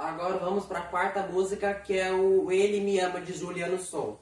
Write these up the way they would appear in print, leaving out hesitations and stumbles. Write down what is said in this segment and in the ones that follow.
Agora vamos para a quarta música, que é o Ele Me Ama, de Juliano Som.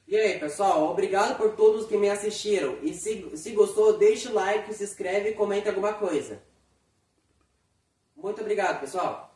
E aí, pessoal, obrigado por todos que me assistiram. E se gostou, deixa o like, se inscreve e comenta alguma coisa. Muito obrigado, pessoal.